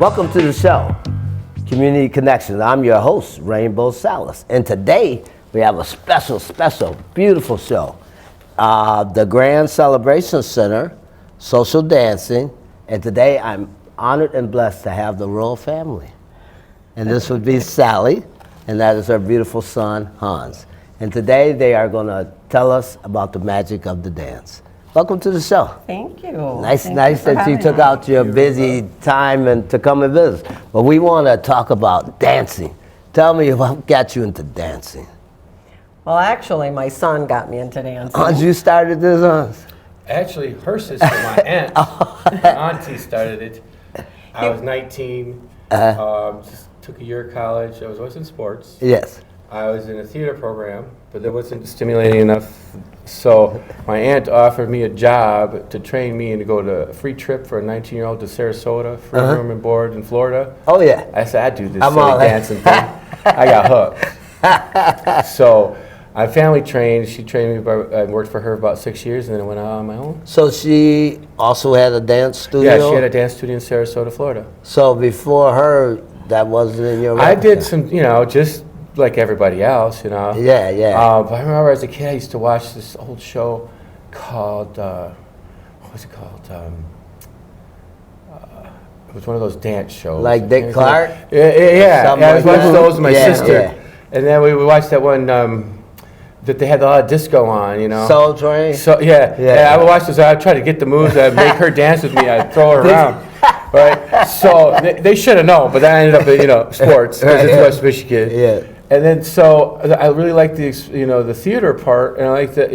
Welcome to the show, Community Connections. I'm your host, Rainbow Salas. And today we have a special, beautiful show. The Grand Celebration Center, social dancing. And today I'm honored and blessed to have the royal family. And this would be Sally, and that is her beautiful son, Hans. And today they are going to tell us about the magic of the dance. Welcome to the show. Thank you. Nice that you took out your busy time and to come and visit. But we want to talk about dancing. Tell me what got you into dancing. Well, actually, my son got me into dancing. Hans, you started this, Hans? Actually, her sister, my aunt, my auntie started it. I was 19, just took a year of college. I was always in sports. Yes. I was in a theater program, but that wasn't stimulating enough. So my aunt offered me a job to train me and to go to a free trip for a 19-year-old to Sarasota, free room and board in Florida. Oh, yeah. I said, I'd do this silly dancing thing. I got hooked. So I family trained. She trained me. I worked for her about 6 years, and then I went out on my own. So she also had a dance studio? Yeah, she had a dance studio in Sarasota, Florida. So before her, that wasn't in your I did repertoire? some, just like everybody else, Yeah. But I remember as a kid, I used to watch this old show called, what was it called? It was one of those dance shows. Like Dick Clark? Yeah. I was watching those with my sister. Yeah. And then we watched that one that they had a lot of disco on, Soul Train? So yeah. I would watch those. I'd try to get the moves. I'd make her dance with me. I'd throw her around. Right? So they should have known, but that ended up in, sports, because it's West Michigan. Yeah. And then, so I really like the the theater part, and I like the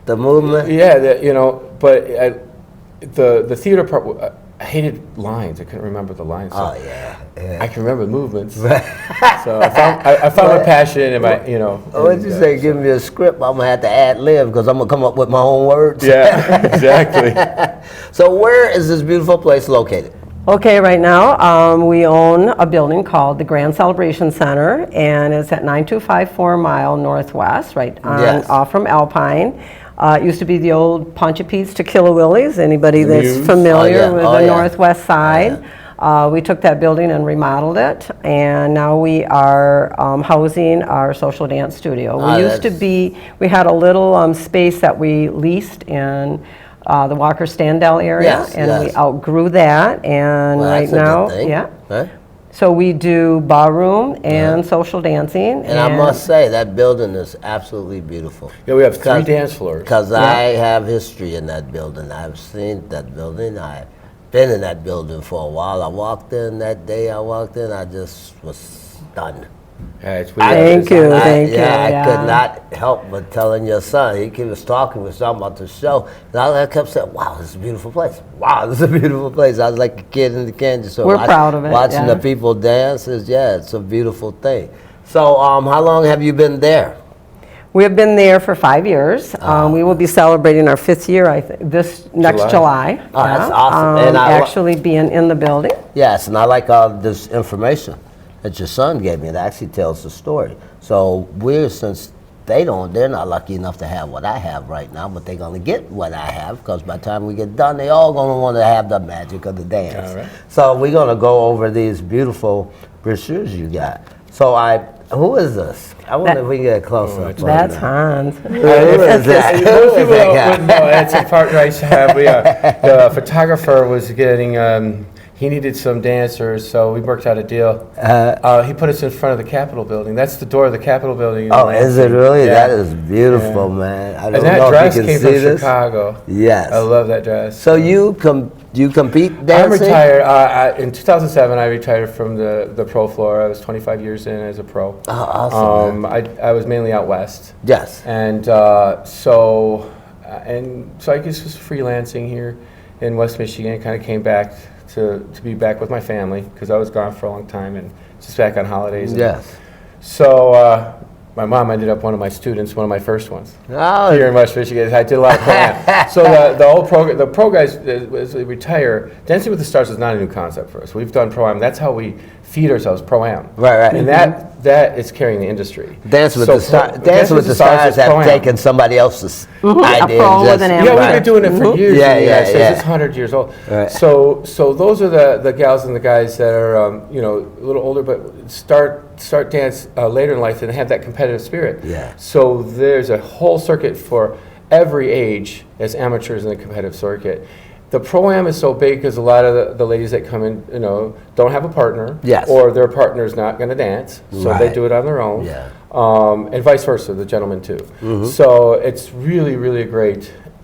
The movement? Yeah, but the theater part, I hated lines. I couldn't remember the lines. So Oh, yeah. I can remember the movements. So I found my passion and my What'd you say? Give me a script. I'm gonna have to ad-lib because I'm gonna come up with my own words. Yeah, exactly. So where is this beautiful place located? Okay, right now we own a building called the Grand Celebration Center, and it's at 9254 Mile Northwest, right off from Alpine. It used to be the old Poncha Pete's Tequila Willie's. Anybody that's familiar with the Northwest side. We took that building and remodeled it, and now we are housing our social dance studio. We had a little space that we leased in the Walker Standell area, we outgrew that, and right now, so we do ballroom and social dancing. And I must say, that building is absolutely beautiful. Yeah, we have 3 dance floors. Because I have history in that building. I've seen that building. I've been in that building for a while. I walked in that day I just was stunned. Yeah, it's Thank you. I could not help but telling your son. He was talking about the show, and I kept saying, "Wow, this is a beautiful place. Wow, this is a beautiful place." I was like a kid in the candy store. We're proud of it. Watching the people dance it's a beautiful thing. So, how long have you been there? We have been there for 5 years. We will be celebrating our 5th year, I think, this next July. Oh, that's awesome. And actually being in the building. Yes, and I like all this information that your son gave me. It actually tells the story. So since they're not lucky enough to have what I have right now, but they're gonna get what I have, because by the time we get done, they all gonna want to have the magic of the dance. All right. So we're gonna go over these beautiful brochures you got. So who is this? I wonder if we can get closer. That's Hans. Who is that? Most people wouldn't know. That's a partner I have. The photographer was getting. He needed some dancers, so we worked out a deal. He put us in front of the Capitol building. That's the door of the Capitol building. Oh, is it really? Yeah. That is beautiful, man. I don't and that know dress if you can came see from this. Chicago. Yes. I love that dress. So you compete dancing? I'm retired. In 2007, I retired from the pro floor. I was 25 years in as a pro. Oh, awesome. I was mainly out west. Yes. And so I guess was freelancing here in West Michigan. Kind of came back to be back with my family, because I was gone for a long time and just back on holidays. Yes. So my mom ended up one of my students, one of my first ones Oh, here in West Michigan. I did a lot of pro-am. So the pro guys, as they retire, Dancing with the Stars is not a new concept for us. We've done pro-am. That's how we feed ourselves, pro-am. Right. And that is carrying the industry. Dance with So, Dancing with the Stars is have pro-am. taken somebody else's idea. pro and with an M. Yeah, right. we've been doing it for years. Yeah, in the United States. yeah. It's 100 years old. Right. So those are the gals and the guys that are a little older, but start dance later in life and have that competitive spirit. Yeah. So there's a whole circuit for every age as amateurs in the competitive circuit. The pro-am is so big because a lot of the ladies that come in, don't have a partner, Yes. or their partner's not going to dance, so they Right. do it on their own. Yeah. And vice versa, the gentlemen too. So it's really, really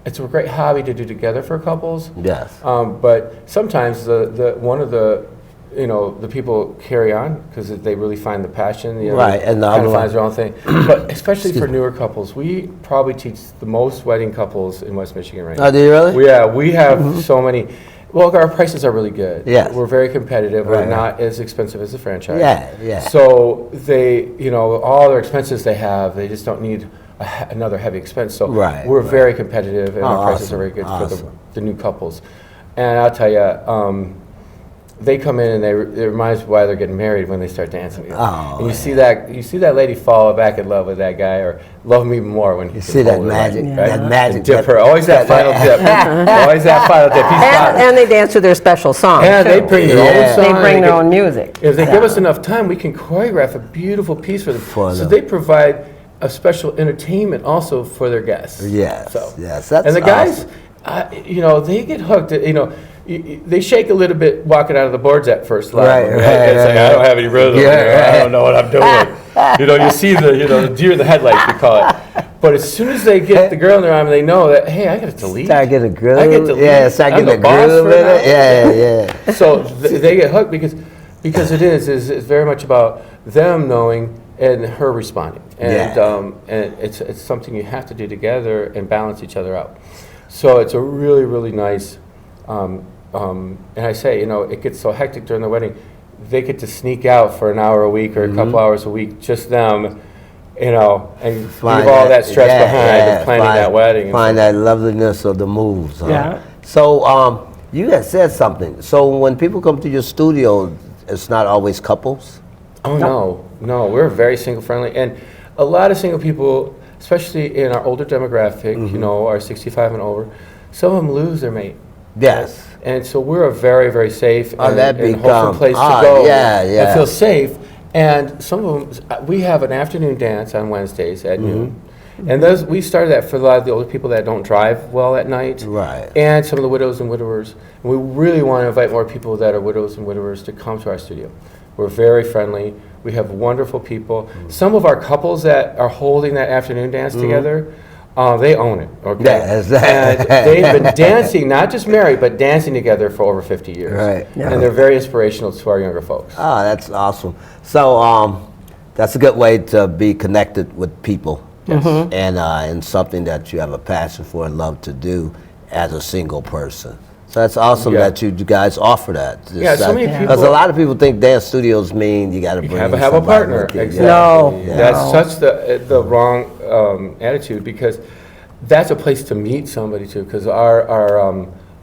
it's a great hobby to do together for couples. Yes. But sometimes one of the people carry on because they really find the passion. Right, and the kind other of one- finds their own thing. But especially for newer couples, we probably teach the most wedding couples in West Michigan right now. Oh, do you really? We have so many. Well, our prices are really good. Yes. We're very competitive. Right, We're not as expensive as a franchise. Yeah. So they, all their expenses they have, they just don't need another heavy expense. So Right, we're right. very competitive, and Oh, our prices awesome, are very good for awesome. the new couples. And I'll tell you, they come in and it reminds me why they're getting married when they start dancing together. Oh, and you see that lady fall back in love with that guy, or love him even more when You see that magic, that magic. And dip her. Always that final dip. Always that final dip. He's got it. And they dance to their special song, And they too. bring their Yeah. own song. They bring and their get- own music. If they give us enough time, we can choreograph a beautiful piece for them. For So them. they provide a special entertainment also for their guests. Yes, So, yes, that's and the guys, awesome. they get hooked. They shake a little bit walking out of the boards at first. Right, It's right, like, I don't have any rhythm. Yeah, I don't know what I'm doing. You see the deer in the headlights, we call it. But as soon as they get the girl in their arm, they know that, hey, I got to lead. Start getting a groove. I get to lead. Yeah, start I'm getting a the boss groove for in now. it. Yeah. So they get hooked because it's very much about them knowing and her responding, and and it's something you have to do together and balance each other out. So it's a really, really nice. And I say, it gets so hectic during the wedding, they get to sneak out for an hour a week or a couple hours a week, just them, and leave all that stress behind of planning that wedding. Find that loveliness of the moves. Huh? Yeah. So you had said something. So when people come to your studio, it's not always couples? Oh, no, we're very single friendly. And a lot of single people, especially in our older demographic, our 65 and over, some of them lose their mate. Yes. And so we're a very, very safe and wholesome become- place to go and feel yeah. safe. And some of them, we have an afternoon dance on Wednesdays at noon. And we started that for a lot of the older people that don't drive well at night. Right. And some of the widows and widowers. And we really want to invite more people that are widows and widowers to come to our studio. We're very friendly. We have wonderful people. Some of our couples that are holding that afternoon dance together, they own it. Okay. Yeah, And they've been dancing, not just married, but dancing together for over 50 years. Right. Yeah. And they're very inspirational to our younger folks. Oh, that's awesome. So that's a good way to be connected with people. Yes. And something that you have a passion for and love to do as a single person. So that's awesome Yeah. that you guys offer that. Yeah, so many people- Because a lot of people think dance studios mean you got to You bring have a somebody partner. with you. Exactly. No. That's such the wrong attitude, because that's a place to meet somebody too. Because our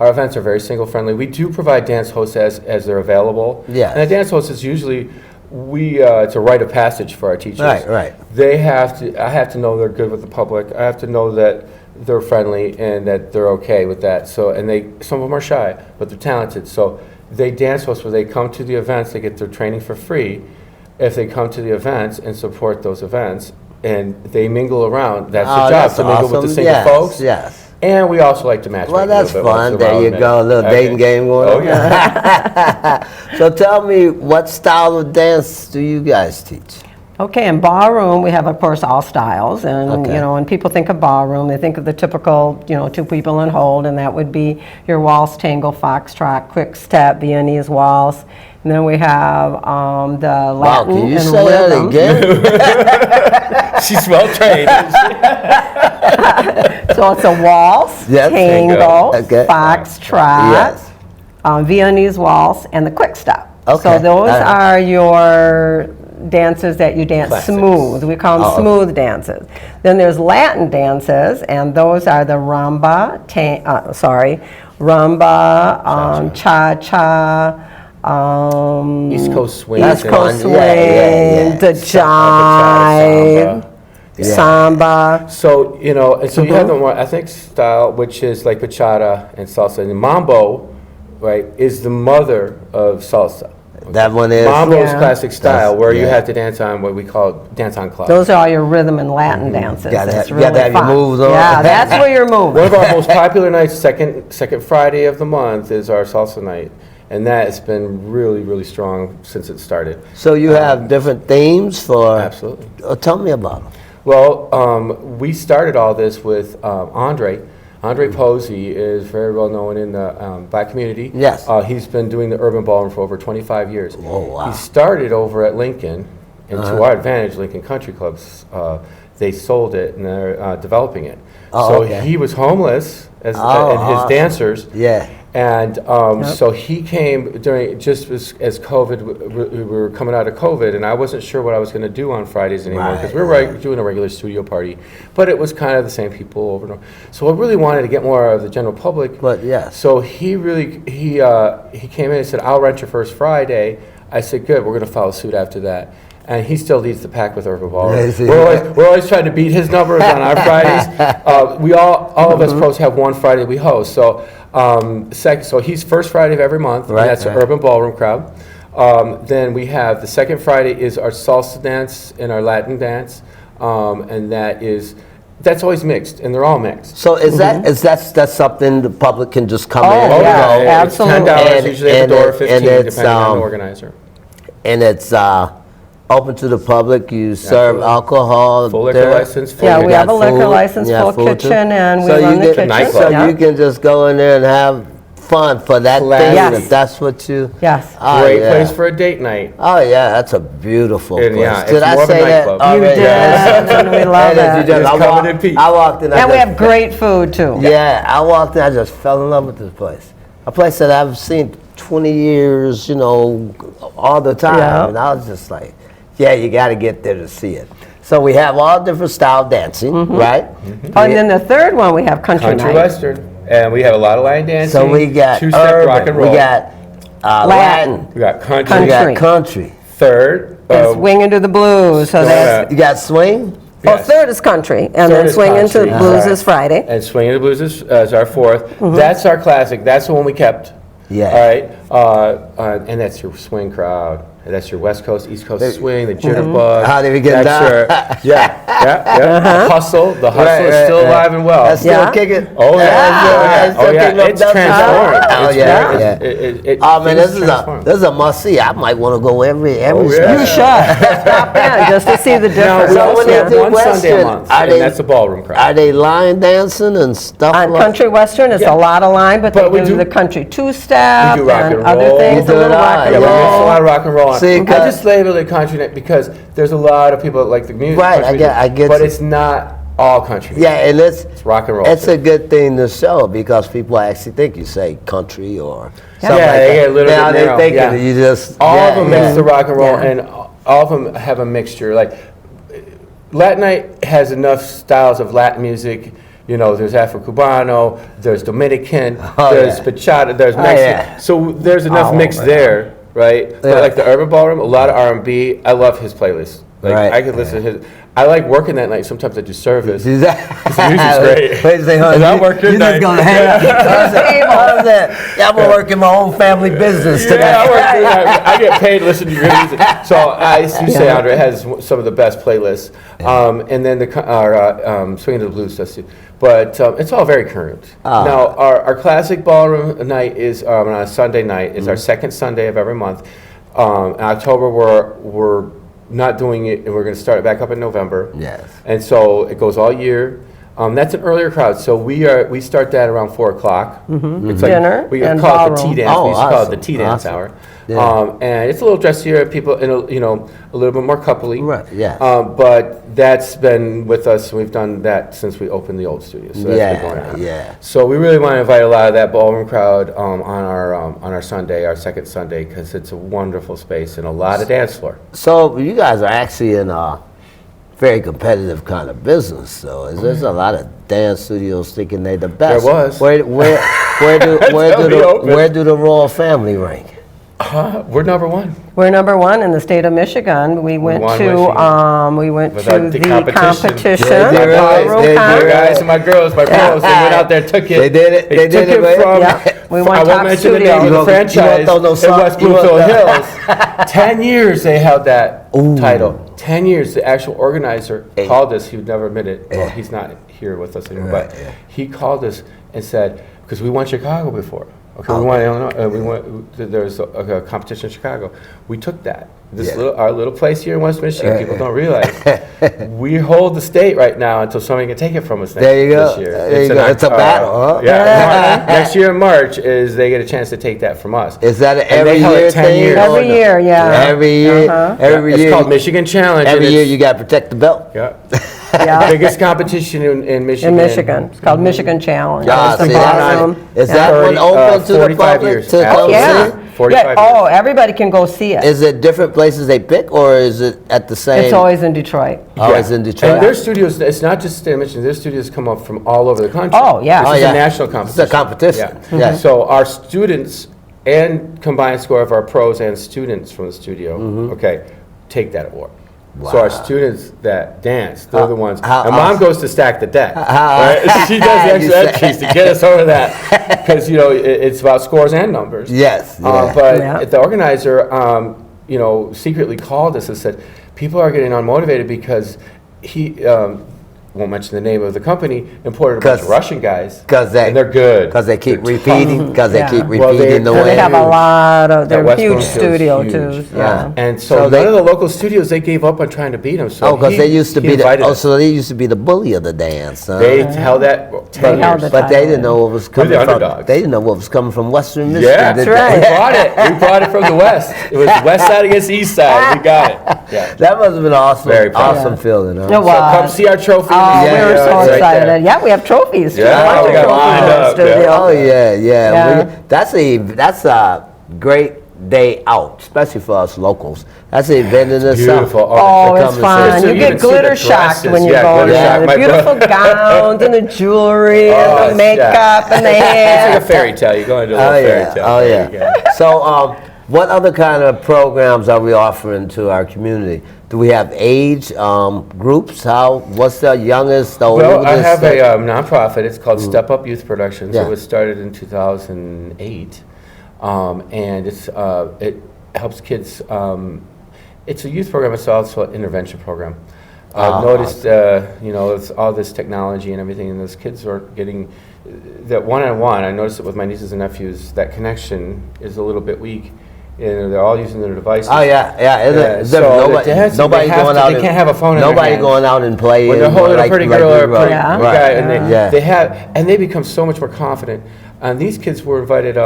events are very single friendly. We do provide dance hosts as they're available. Yes. And a dance host is usually it's a rite of passage for our teachers. Right. I have to know they're good with the public. I have to know that they're friendly and that they're okay with that. So, and some of them are shy, but they're talented. So they dance hosts where they come to the events, they get their training for free. If they come to the events and support those events, and they mingle around, that's Oh, the job, that's to mingle with the awesome. single Yes, folks. yes. And we also like to match. Well, that's fun. There you go. go, a little dating game going Oh, on. yeah. So tell me, what style of dance do you guys teach? Okay, in ballroom, we have, of course, all styles. And, Okay. when people think of ballroom, they think of the typical, two people in hold, and that would be your waltz, tango, foxtrot, quick step, Viennese waltz. And then we have the Wow, Latin can you and say rhythm. that again? She's well trained. So it's a waltz, Yes, tango, okay. foxtrot, Yes. Viennese waltz, and the quick step. Okay. So those All right. are your dances that you dance Classics. smooth. We call them Oh, okay. smooth dances. Then there's Latin dances, and those are the rumba, cha-cha, East Coast swing. East Coast swing, the Bachata, jive, samba. So, you know, and so you have the more ethnic style, which is like bachata and salsa. And mambo, right, is the mother of salsa. That one is. Mambo's classic style, That's- where you yeah. have to dance on what we call dance on clubs. Those are all your rhythm and Latin dances. Gotta It's have- really gotta have your fun. moves on. Yeah, that's where you're moving. One of our most popular nights, second Friday of the month, is our salsa night. And that has been really, really strong since it started. So you have different themes for. Absolutely. Tell me about them. Well, we started all this with Andre. Andre Posey is very well known in the black community. Yes. He's been doing the urban ballroom for over 25 years. Oh, wow. He started over at Lincoln, and to our advantage, Lincoln Country Clubs, they sold it and they're developing it. Oh, so okay. he was homeless and his awesome. dancers. Yeah. And so he came during just as COVID, we were coming out of COVID, and I wasn't sure what I was going to do on Fridays anymore because we were doing a regular studio party, but it was kind of the same people over and over. So I really wanted to get more of the general public. But yes. So he came in and said, "I'll rent your first Friday." I said, "Good, we're going to follow suit after that." And he still leads the pack with Urban Ballroom. Yes, he We're always trying to beat his numbers on our Fridays. We all of us pros have one Friday we host. So so he's first Friday of every month, Right, and that's right. the Urban Ballroom crowd. Then we have the second Friday is our salsa dance and our Latin dance, and that's always mixed, and they're all mixed. So is that's something the public can just come Oh, in? Oh yeah, you know, absolutely. It's $10 And- usually at the and door, it- 15 and it's, depending on the organizer. and it's open to the public. You serve Absolutely. alcohol. Full liquor there. license, full Yeah, we got have a liquor food, license, you have full food too. kitchen, and we So run you the can- kitchen. Nightclub. So Yeah. you can just go in there and have fun for that Class. day, Yes. if that's what you. Yes. Oh, Great yeah. place for a date night. Oh yeah, that's a beautiful And, place. yeah, Did it's I more of a say that nightclub. You already? did, and we love And that. you just- It's I covered walked- in peach. I walked in. I And we just- have great food too. Yeah, I walked in. I just fell in love with this place. A place that I've seen 20 years, you know, all the time, Yeah. and I was just like, yeah, you got to get there to see it. So we have all different style dancing, right? Oh, and then the third one, we have country Country night. Western. And we have a lot of line dancing. So we got two-step urban, rock and roll. we got Latin, We got country. we got Country. country. Third. And swing into the blues, so that's, You got swing. well, yes. third is country, and Third then is swing into country. blues Right. is Friday. And Swinging the Blues is our fourth. That's our classic. That's the one we kept. Yeah. All right. And that's your swing crowd. And that's your West Coast, East Coast swing, the jitterbug. How did we get that's down? your, yeah. Hustle. The hustle Right, is right, still right. alive and well. That's still Yeah. kicking. Oh, yeah. That's Oh, still yeah. kicking up It's downtown. transformed. Oh, It's yeah, very- yeah. it Oh man, is this is transformed. a must see. I might want to go every Oh, yeah. Saturday. You should stop in just to see the Now, difference. we So also when they have do one Sunday a Western, month, are and they- that's the ballroom crowd. Are they line dancing and stuff On like country western, it's Yeah. a lot of line, but But they we do do- the country two-step We do rock and and other roll. things, You a do it little all, rock and Yeah, we yeah. mix a roll. lot of rock and roll on. See, I 'cause- just labeled it country night because there's a lot of people that like the music. Right, country I get But you. it's not all country. Yeah, and it's rock and roll. It's a good thing to show because people actually think you say country or something Yeah, like they that. get a little now bit they narrow, think yeah. you just All yeah, of them yeah. mix the rock and roll, Yeah. and all of them have a mixture. Like Latin night has enough styles of Latin music. You know, there's Afro-Cubano, there's Dominican, Oh, there's yeah. bachata, there's Oh, Mexican. yeah. So there's enough All mix over. there, right? Yeah. But like the urban ballroom, a lot of R&B. I love his playlist. Like Right. I could listen to his. I like working that night. Sometimes I do service. Is that- music's great. Wait a second, Is that you- working You night? just gonna hang out. How's that? Yeah, I'm gonna work in my own family business today. Yeah, I get paid to listen to your music. So as you say, Andre has some of the best playlists. And then Swinging to the Blues does too. But it's all very current. Now, our classic ballroom night is on a Sunday night. It's our second Sunday of every month. In October, we're not doing it, and we're going to start it back up in November. Yes. And so it goes all year. That's an earlier crowd, so we start that around 4:00. It's like Dinner we and call it the tea ballroom. dance. Oh, we used to call it the awesome, tea dance awesome. hour. Yeah. And it's a little dressier, people, a little bit more coupley. Right, yeah. But that's been with us. We've done that since we opened the old studio. So that's been going on. Yeah. So we really want to invite a lot of that ballroom crowd on our Sunday, our second Sunday, because it's a wonderful space and a lot of dance floor. So you guys are actually in a very competitive kind of business. So there's a lot of dance studios thinking they're the best. There was. Where Tell me open. do the royal family rank? We're number one. We're number one in the state of Michigan. We went won to Without the the competition. competition. Yeah, My really? boys, Yeah, my yeah. guys and my girls, my pros, they went out there, took it. They did it. They They did took it, it right? from. Yeah. We won I top won't mention the studio. name of You the won't- you won't franchise throw no in song- West you won't Bloomfield throw- Hills. 10 years they held that title. 10 years. The actual organizer called us. He would never admit it. Well, he's not here with us anymore. Right, But yeah. he called us and said, because we won Chicago before. Okay, we won Illinois. There was a competition in Chicago. We took that. Yeah. Our little place here in West Michigan. People don't realize we hold the state right now until somebody can take it from us There you go. this year. There you go. It's a battle, huh? Yeah. Next year in March is they get a chance to take that from us. Is that an And they every held it year 10 thing? years. Every year, yeah. Every year. Uh-huh. Every It's year. called Michigan Challenge. Every and year it's- you got to protect the belt. Yeah. Yeah. Biggest competition in Michigan. In Michigan. It's called Michigan Challenge. Ah, It's the see, that's bottom. right. Is Yeah. that one 30, open to the 45 public years. to come Absolutely. Yeah. see? 45 Yeah. years. Oh, everybody can go see it. Is it different places they pick, or is it at the same? It's always in Detroit. always in Detroit. And their studios, it's not just state of Michigan, their studios come up from all over the country. Oh, yeah. This Oh, is yeah. a national It's competition. a competition. Yeah. Yeah. So our students and combined score of our pros and students from the studio, okay, take that award. So our students that dance, they're the ones. how And mom awesome. goes to stack the deck. How right? She does You extra say- entries to get us over that. Because, it's about scores and numbers. Yes. Yeah. But Yeah. the organizer, secretly called us and said, people are getting unmotivated because he, won't mention the name of the company, imported a bunch of 'Cause- Russian guys. 'cause they- and they're good. Because they keep They're repeating. Because they Yeah. keep Well, repeating the they- They way. have a lot of, they're West huge Bloomfield's studio huge. too. Yeah. Yeah. And So so they- none of the local studios, they gave up on trying to beat them. So Oh, because he- they used to he be the. invited Oh, us. so they used to be the bully of the dance. Huh? They held that 10 They held years. it. But they didn't know what was coming the from. underdogs. They didn't know what was coming from Western Michigan. Yeah, did that's they? right. We brought it. We brought it from the west. It was west side against east side. We got it. Yeah. That must have been awesome. Very proud. Awesome feeling, huh? It So come was. see our trophy. Oh, we Yeah, were yeah, so right excited. there. Yeah, we have trophies. Yeah, A bunch we of got trophies lined in the up, yeah. studio. Oh yeah, yeah. Yeah. That's a great day out, especially for us locals. That's an event in itself. Beautiful. Oh, to it's come and fun. see. You You get can see glitter the shocked dresses. when you Yeah, go glitter there. shock. The My beautiful gowns and the jewelry and Oh, the makeup and the It's hair. like a fairy tale. You're going to a Oh little fairy yeah, tale. oh There you yeah. go. So, what other kind of programs are we offering to our community? Do we have age groups? What's the youngest, the Well, oldest? I have a nonprofit. It's called Step Up Youth Productions. Yeah. It was started in 2008, and it helps kids. It's a youth program. It's also an intervention program. I've noticed, it's all this technology and everything, and those kids are getting that one-on-one. I noticed it with my nieces and nephews. That connection is a little bit weak, and they're all using their devices. Oh yeah, yeah. It's so different. the dancing, nobody they have going to- out. they can't have a phone in their Nobody hands. going out and playing. When they're holding a pretty girl we or a were. pretty Yeah. guy, and Yeah. they become so much more confident. And these kids were invited.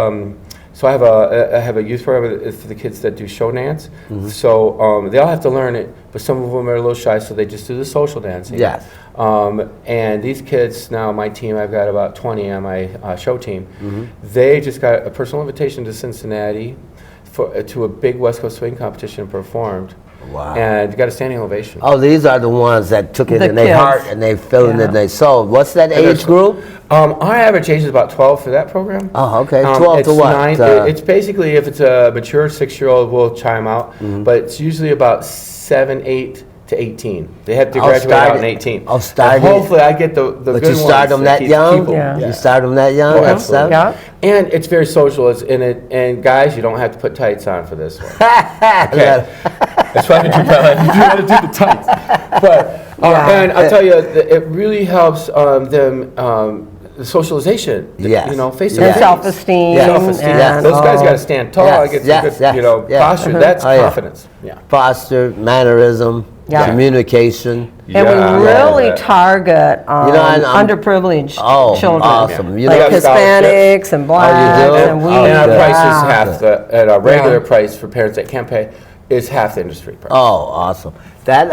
So I have a youth program for the kids that do show dance. Mm-hmm. So they all have to learn it, but some of them are a little shy, so they just do the social dancing. Yes. And these kids now, my team, I've got about 20 on my show team. Mm-hmm. They just got a personal invitation to Cincinnati to a big West Coast swing competition and performed. Wow. And got a standing ovation. Oh, these are the ones that took it The in their kids. heart and they feeling it Yeah. in their soul. What's that And age there's- group? Our average age is about 12 for that program. Oh, okay. 12 to it's what? It's basically, if it's a mature 6-year-old, we'll chime out. Mm-hmm. But it's usually about 7, 8 to 18. They have to Oh, graduate out in started- 18. oh, started- And hopefully I get the But good you start ones them that that keep young? people. Yeah. You start them that young? Oh, That's absolutely. seven? Yeah. And it's very social. And guys, you don't have to put tights on for this one. Okay. That's why I do the tights. But and I'll tell you, it really helps them the socialization. Yes. Face to Yeah. And face. self-esteem. Yeah. Self-esteem. and Those guys all. got to stand tall. Yes, Get yes, some good, yes, yes. posture. That's Oh, yeah. confidence. Yeah. Posture, mannerism, Yeah. communication. And we Yeah, I love really that. target and I'm- underprivileged Oh, children. awesome. You Like know- Hispanics and blacks do? and we. Oh, And our yeah. price is half and our regular Yeah. price for parents that can't pay is half the industry price. Oh, awesome. That,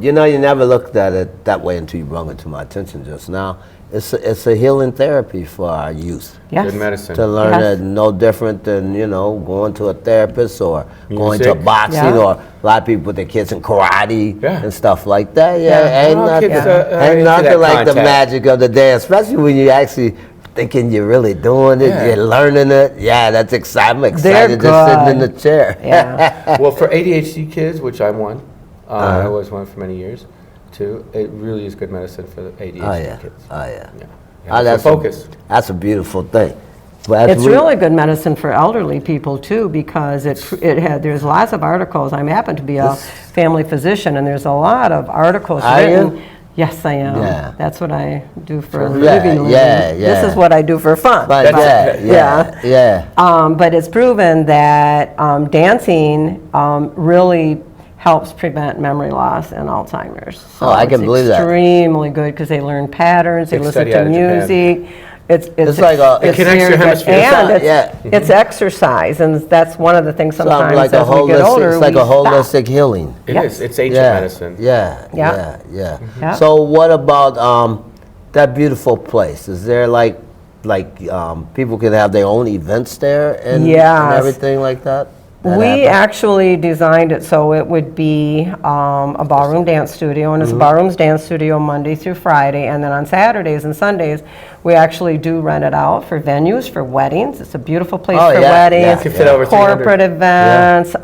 you never looked at it that way until you brought it to my attention just now. It's a healing therapy for our youth. Yes. Good medicine. To learn Yes. it no different than, going to a therapist or going to Music. boxing Yeah. or a lot of people put their kids in karate Yeah. and stuff like that. Yeah, Yeah. ain't Well, nothing, kids, ain't into nothing that like the contact. magic of the dance, especially when you actually thinking you're really doing it, you're learning it. Yeah, that's exciting. I'm excited just sitting in the chair. Yeah. Well, for ADHD kids, which I'm one, I was one for many years, too, it really is good medicine for the ADHD kids. Oh, yeah. That's focus. That's a beautiful thing. Well, It's really good medicine for elderly people too, because there's lots of articles. I happen to be a family physician, and there's a lot of articles written. Yes, I am. Yeah. That's what I do for a Yeah, living. yeah. This is what I do for fun. But But it's proven that dancing really helps prevent memory loss and Alzheimer's. So I can believe that. It's extremely good because they learn patterns, they Big listen study to out of Japan. music. It's like It connects very your good. hemispheres. And it's exercise, and that's one of the things sometimes like as we get older, it's like we a stop. holistic healing. It Yes. is. It's ancient medicine. Yeah. Yeah. So what about that beautiful place? Is there like people can have their own events there and Yes. everything like that? We actually designed it so it would be a ballroom dance studio, and it's a Mm-hmm. ballroom dance studio Monday through Friday, and then on Saturdays and Sundays, we actually do rent it out for venues, for weddings. It's a beautiful place Oh, for yeah, weddings, yeah, Can fit over 300. corporate events.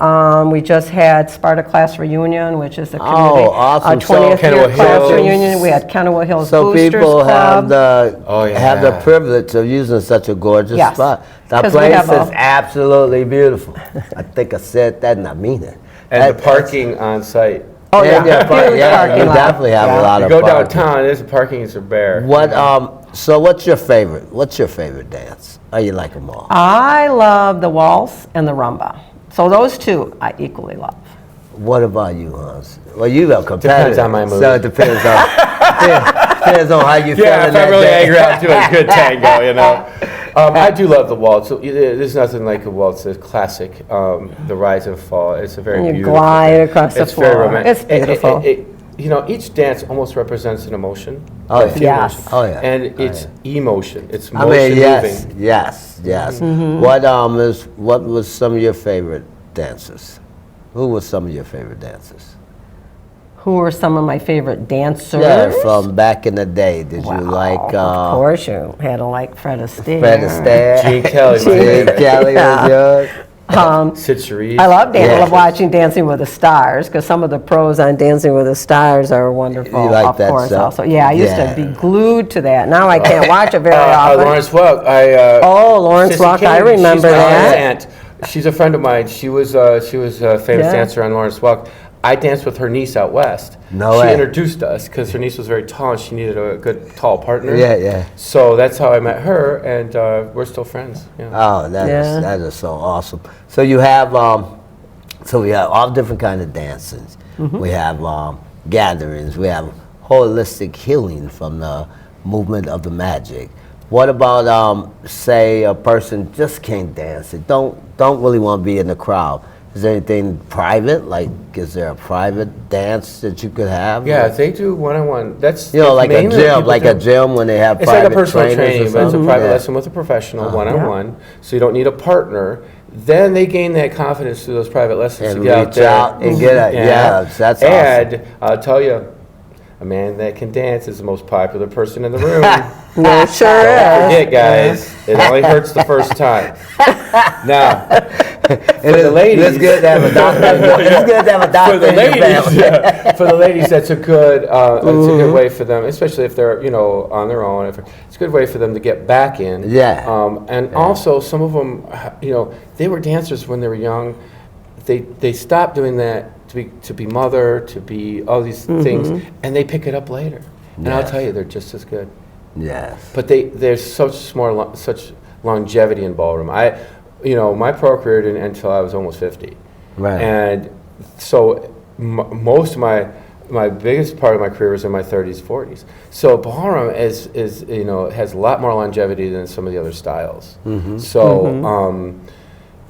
We just had Sparta Class Reunion, which is the community awesome. So 20th year Kennewick class Hills. reunion. We had Kennewick Hills So Boosters people have Club. have the privilege of using such a gorgeous Yes. spot. That 'Cause we place have is absolutely beautiful. I think I said that and I mean it. And the parking on site. Oh, And yeah. your Huge yeah, parking you lot. definitely have a lot You of go parking. downtown, there's parking is bare. What so what's your favorite? What's your favorite dance? Oh, you like them all? I love the waltz and the rumba. So those two I equally love. What about you, Hans? Well, you are competitive. Depends on my mood. So it depends on depends on how you feel Yeah, in if that I'm really day. angry, I'll do a good tango, you know. I do love the waltz. So, there's nothing like a waltz. It's classic. The rise and fall. It's a very And you beautiful glide thing. across the It's very floor. romantic. It's beautiful. You know, each dance almost represents an emotion. Oh, a yeah. feeling. Yes. Oh, yeah. And it's emotion. It's I motion mean, yes, moving. yes. Mm-hmm. What was some of your favorite dancers? Who was some of your favorite dancers? Who are some of my favorite dancers? Yeah, from back in the day. Did you like Of course, you had to like Fred Astaire. Fred Astaire? Gene Kelly, my Gene favorite. Kelly was yours. Sid Charisse. I love Yeah. watching Dancing with the Stars because some of the pros on Dancing with the Stars are wonderful. You like of that course, stuff? also. Yeah, I used Yeah. to be glued to that. Now I can't watch it very often. Lawrence Welk. Lawrence Sissy Welk, I King, remember she's my that. aunt. She's a friend of mine. She was a famous Yeah. dancer on Lawrence Welk. I danced with her niece out west. No She way. introduced us because her niece was very tall and she needed a good tall partner. Yeah. So that's how I met her, and we're still friends. Yeah. Oh, Yeah. that is so awesome. So you have we have all different kind of dances. Mm-hmm. We have gatherings. We have holistic healing from the movement of the magic. What about say a person just can't dance? They don't really want to be in the crowd. Is there anything private? Like, is there a private dance that you could have? Yeah, they do one-on-one. That's Like a mainly gym, people like a do. gym when they have It's like private a personal trainers or training, but it's a something? private Yeah. lesson with a professional, one-on-one. So you don't need a partner. Then they gain that confidence through those private lessons And to get out reach there. out and get a, that's awesome. And I'll tell you, a man that can dance is the most popular person in the room. No, sure Don't is. forget, guys, it only hurts the first time. Now, It the ladies- It's good to have a doctor. It's good to have a doctor for the in your ladies, family. for the ladies, that's a good way for them, especially if they're on their own. It's a good way for them to get back in. Yeah. And also, some of them, they were dancers when they were young. They stopped doing that to be mother, to be all these things, and they pick it up later. And I'll Yes. tell you, they're just as good. Yes. But there's such longevity in ballroom. My pro career didn't end until I was almost 50. Right. And so most of my biggest part of my career was in my 30s, 40s. So ballroom is has a lot more longevity than some of the other styles. So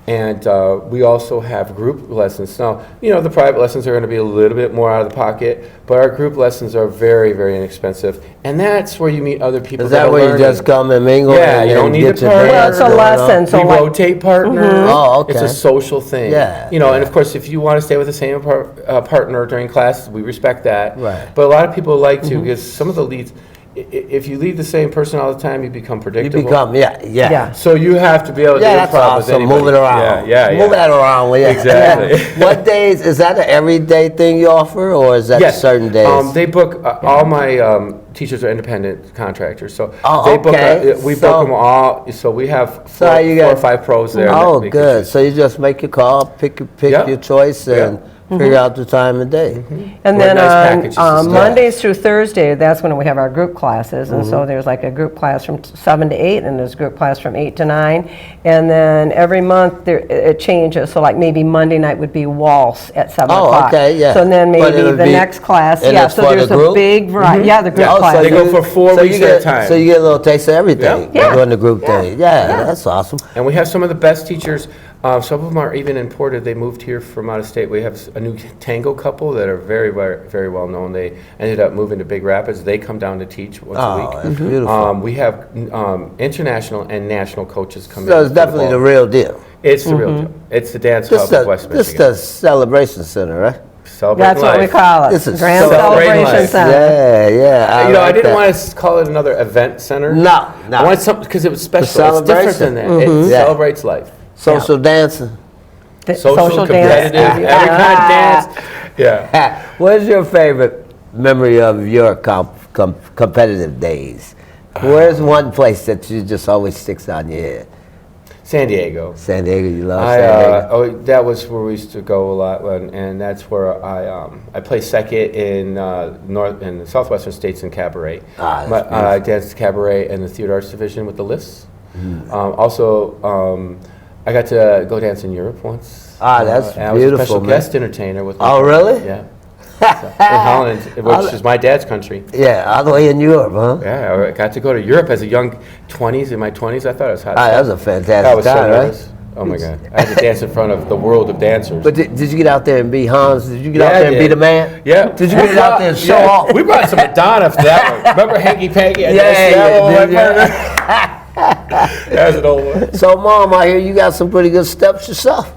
and we also have group lessons. Now, the private lessons are going to be a little bit more out of the pocket, but our group lessons are very, very inexpensive. And that's where you meet other people. Is that are where you learning. just come and mingle? Yeah, and you don't and need get a your partner. dance Well, it's a going on? lesson. So We like, rotate partners. Oh, okay. It's a social thing. Yeah, And of course, if you want to stay with the same partner during class, we respect that. Right. But a lot of people like to, because some of the leads, if you leave the same person all the time, you become You predictable. become, yeah. So you have to be able to do Yeah, that's improv with awesome. anybody. Move it around. Yeah. Move that around. Yeah. Exactly. What days, is that an everyday thing you offer, or is that Yes. certain days? They book, all my teachers are independent contractors, so Oh, they book, okay. we So- book them all, so we have So four, you four got- or five pros there. Oh, that they can good. choose. So you just make your call, pick Yeah. your choice, and figure out the time of day. And What then nice on packages and stuff. Mondays through Thursday, that's when we have our group classes. And so there's like a group class from 7 to 8, and there's a group class from 8 to 9. And then every month it changes. So like maybe Monday night would be waltz at 7 Oh, o'clock. okay, yeah. So then But maybe it'll the be- next class, and yeah, it's so for the there's a group? big variety. Yeah, the group Oh, so class. they go for 4 weeks you at a get, time. So you get a little taste of everything Yeah. during the group thing. Yeah, that's awesome. And we have some of the best teachers. Some of them are even imported. They moved here from out of state. We have a new tango couple that are very, very, very well known. They ended up moving to Big Rapids. They come down to teach once a Oh, week. that's beautiful. We have international and national coaches come in. So it's for definitely the ball. real deal. It's the real deal. It's the dance hub of West This Michigan. the celebration center, right? Celebrating That's what we life. call it. This is Grand celebrating Celebration life. Center. Yeah. I like didn't that. want to call it another event center. No. I wanted something because it was special. It's different celebration. than that. It Yeah. celebrates life. Social dancing. Social, dance. competitive, every kind of dance. Yeah. What's your favorite memory of your competitive days? Where's one place that you just always sticks out in your head? San Diego. San Diego, you love San Diego? That was where we used to go a lot, and that's where I played second in in the southwestern states in cabaret. Ah, that's I danced cabaret in the theater arts division with the Lifts. I got to go dance in Europe once. Ah, that's and I was beautiful, a special man. guest entertainer with. Oh, really? Yeah. So, in Holland, which is my dad's country. Yeah, all the way in Europe, huh? Yeah, I got to go to Europe as a young 20s, in my 20s. I thought it was hot. Ah, that was a fantastic I was so time, nervous. right? Oh my God. I had to dance in front of the world of dancers. But did you get out there and be Hans? Did you get out Yeah, I there and be did. the man? Yeah. Did you get out there and show off? We brought some Madonna for that one. Remember Hanky Panky? That was an old one. So, Mom, I hear you got some pretty good steps yourself.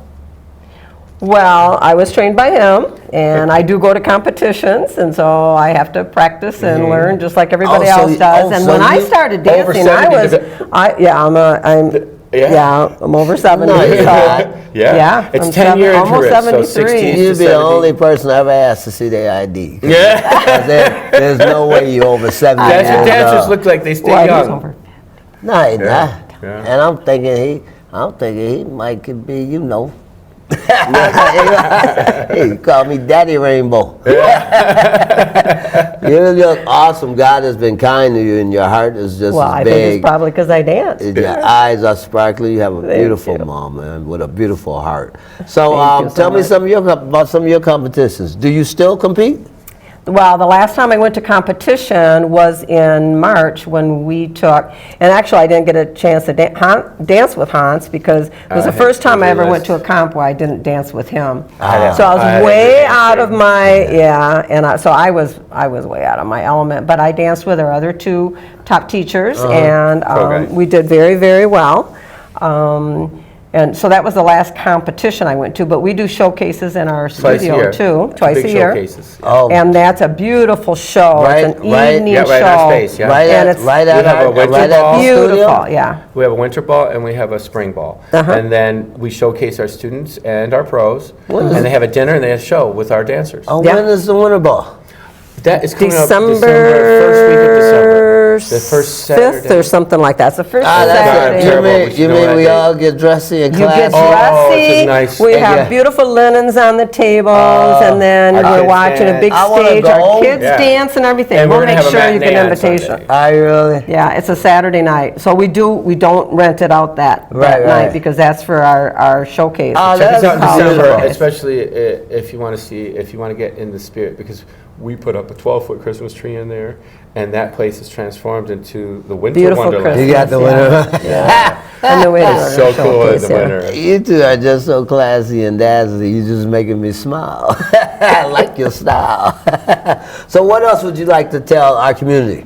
Well, I was trained by him, and I do go to competitions, and so I have to practice and learn just like everybody Oh, so else you- does. oh, And so when I you- started over dancing, I 70 was, I'm over 70. No, you're so- not. Yeah, It's I'm 10-year almost interest, so 73. 16. You'd be the 70. only person I ever asked to see their ID. Yeah. 'Cause there's no way you over 70. That's what years dancers old. look like. They stay Well, he's young. over. No, he's not. yeah. And I'm thinking he might could be, you know. He called me Daddy Rainbow. You look awesome. God has been kind to you, and your heart is just Well, as I think it's big. probably because I danced. Your eyes are sparkly. You have a Thank beautiful you. mom, man, with a beautiful heart. So, Thank you so tell me much. about some of your competitions. Do you still compete? Well, the last time I went to competition was in March when we took, and actually I didn't get a chance to dance with Hans because it was the first time I ever went to a comp where I didn't dance with him. So I I was way dance out too. of my, so I was way out of my element. But I danced with our other two top teachers, and Okay. we did very, very well. And so that was the last competition I went to, but we do showcases in our Twice a studio year. too, twice Big a year. showcases. Oh, And that's a beautiful show. It's an Right, evening yeah, right in our show. space, yeah. right And at it's We have a winter right at ball. the studio? beautiful, yeah. We have a winter ball and we have a spring ball. And then we showcase our students and our pros. And they have a dinner and they have a show with our dancers. Oh, Yeah. when is the winter ball? That is coming up December first week of December. The first 5th Saturday. or something like that. It's the first Ah, that's Saturday. it. terrible. We You should know mean that we date. all get dressy and You get classy? Oh, it's dressy. a nice- We Yeah. have beautiful linens on the tables, and then Our we're kids watching a dance. big I wanna stage. go. Our kids Yeah. dance and everything. And we're We'll gonna make have a sure you get matinee an on invitation. Sunday. Are you really? Yeah, it's a Saturday night, so we don't rent it out that Right, night right. because that's for our showcase. Oh, Check us out in That's December, beautiful. especially if you want to get in the spirit, because we put up a 12-foot Christmas tree in there, and that place is transformed into the winter Beautiful wonderland. You got the winter. And the way It's so cool in the winter. You two are just so classy and dazzling. You're just making me smile. I like your style. So what else would you like to tell our community?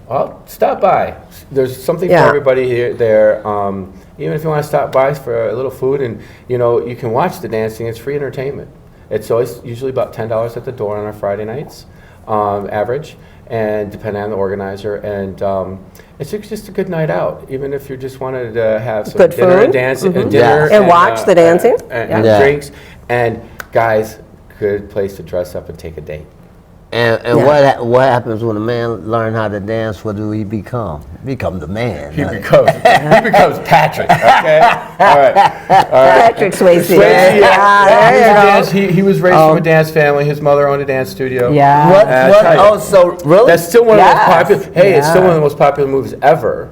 Well, stop by. There's something Yeah. for everybody here there. Even if you want to stop by for a little food, and you can watch the dancing. It's free entertainment. It's always usually about $10 at the door on our Friday nights. average, and depending on the organizer. And it's just a good night out, even if you just wanted to have some Good dinner food. and dance, Mhm. dinner And watch the dancing. and Yeah. drinks. And guys, good place to dress up and take a date. And Yeah. what happens when a man learn how to dance? What do he become? Become the man. He huh? becomes Patrick. Okay, all right. Patrick Swayze. Swayze, yeah. There He was you a go. dance- he was raised from a dance family. His mother owned a dance studio. Yeah. What? I'll tell you. Oh, so really? That's still one of the most Yes. popular. Hey, it's still Yeah. one of the most popular movies ever.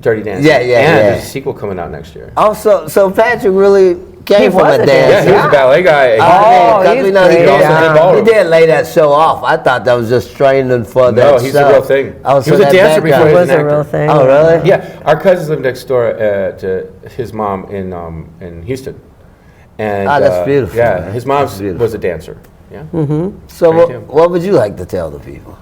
Dirty Dancing. Yeah, And yeah. there's a sequel coming out next year. Oh, so Patrick really came He from was a a dance. Yeah, he was a ballet guy. Oh, Because he's we know he great. also Yeah. did ballroom. He did lay that show off. I thought that was just training for that No, he's show. a real thing. Oh, He so was a that dancer background- before he It was was an a real actor. thing. Oh, really? Yeah, our cousins lived next door to his mom in Houston. And, Ah, that's beautiful, Yeah, man. his mom That's beautiful. was a dancer. Yeah. So Great too. what would you like to tell the people?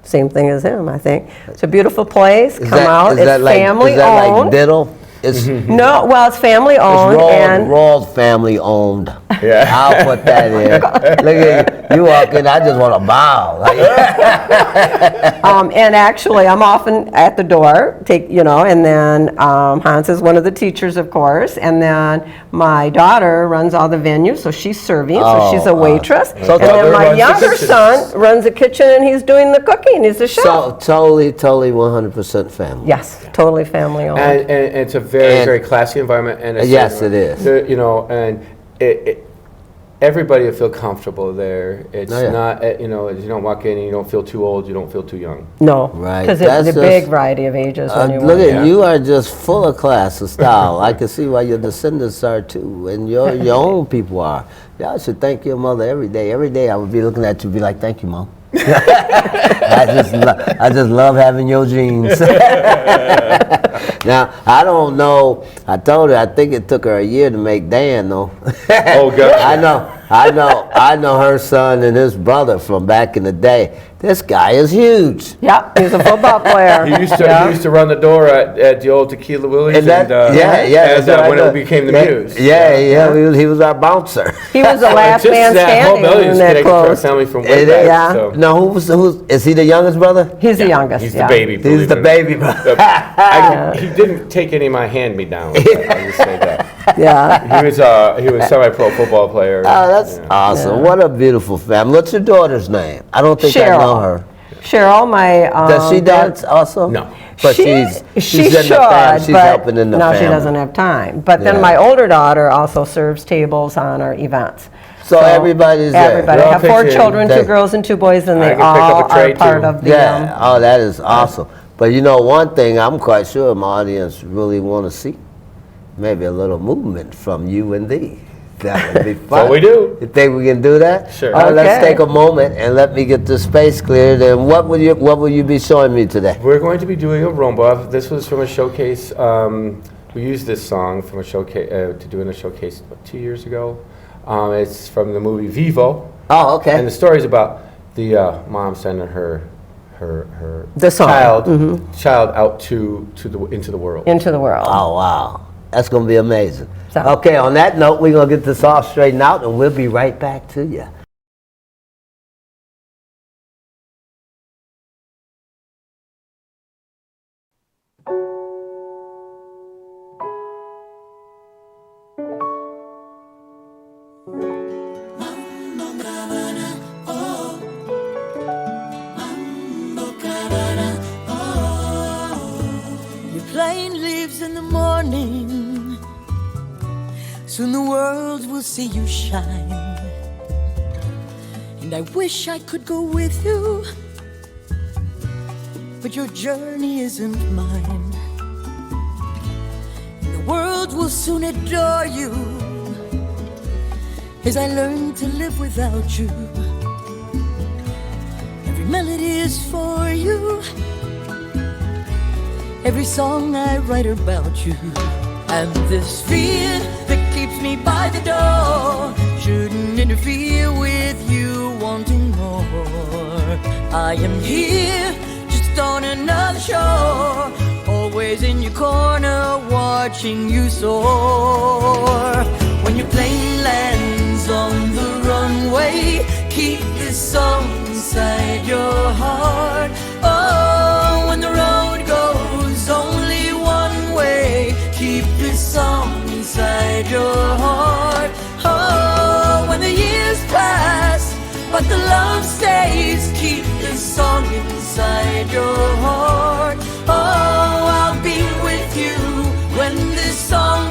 Same thing as him, I think. It's a beautiful place. Is Come that- out. is It's that like, family is that owned. like Diddle? It's No, well, it's family owned, and Rawls family owned. Yeah. I'll put that in. Look at you walk in, I just want to bow. Like, and actually, I'm often at the door, and then Hans is one of the teachers, of course, and then my daughter runs all the venues, so she's serving, so she's a waitress, So and then daughter my runs the younger kitchen. son runs the kitchen, and he's doing the cooking. He's the chef. so totally 100% family. Yes, totally family owned. And it's a very, And- very classy environment. And it's Yes, it is. And everybody will feel comfortable there. It's Oh, yeah. not, you don't walk in and you don't feel too old, you don't feel too young. No, Right. because That's it's a just- big variety of ages when you Look walk. at Yeah. you are just full of class and style. I can see why your descendants are too, and your own people are. Y'all should thank your mother every day. Every day I would be looking at you, and be like, "Thank you, Mom." I just love having your genes. Now I don't know. I told her I think it took her a year to make Dan though. Oh, God. I know her son and his brother from back in the day. This guy is huge. Yep, he's a football player. He used to Yeah. he used to run the door at the old Tequila Willie's, And that, and, that's what I when know. it became the Yeah, Muse. Yeah, he was our bouncer. He was the last Just man that whole standing building when is that connected to our closed. family from It way is. back. Yeah. So. No, who's is he the youngest brother? He's the youngest. He's yeah. the baby. He's believe the it or baby not. brother. He didn't take any of my hand-me-downs. I'll just say that. Yeah. He was a semi-pro football player. Oh, that's Yeah. awesome. Yeah. What a beautiful family. What's your daughter's name? I don't think I know Cheryl. her. Cheryl, my Does she dance also? No. But she she's in should, the family. She's but helping in the no, family. she doesn't have time. But then Yeah. my older daughter also serves tables on our events. So everybody's there. Everybody. They're I all have 4 pitching. children, 2 They- girls and 2 boys, and I they can pick up all a tray, are part too. of the. Yeah. Oh, that is awesome. But you know, one thing I'm quite sure my audience really want to see, maybe a little movement from you and thee. That would be fun. what we do. You think we can do that? Sure. All right, let's Okay. take a moment and let me get the space cleared. And what will you be showing me today? We're going to be doing a rumba. This was from a showcase. We used this song from a showcase to do in a showcase 2 years ago. It's from the movie Vivo, Oh, okay. and the story is about the mom sending her The song. child out into the world. Into the world. Oh, wow. That's going to be amazing. So- Okay, on that note, we're going to get this all straightened out, and we'll be right back to you. Your plane leaves in the morning. Soon the world will see you shine. And I wish I could go with you, but your journey isn't mine. And the world will soon adore you as I learn to live without you. Every melody is for you, every song I write about you. And this fear that keeps me by the door shouldn't interfere with you wanting more. I am here, just on another shore, always in your corner, watching you soar. When your plane lands on the runway, keep this song inside your heart. Oh, when the road goes only one way, keep this song inside your heart. Oh, when the years pass but the love stays, keep this song inside your heart. Oh, I'll be with you when this song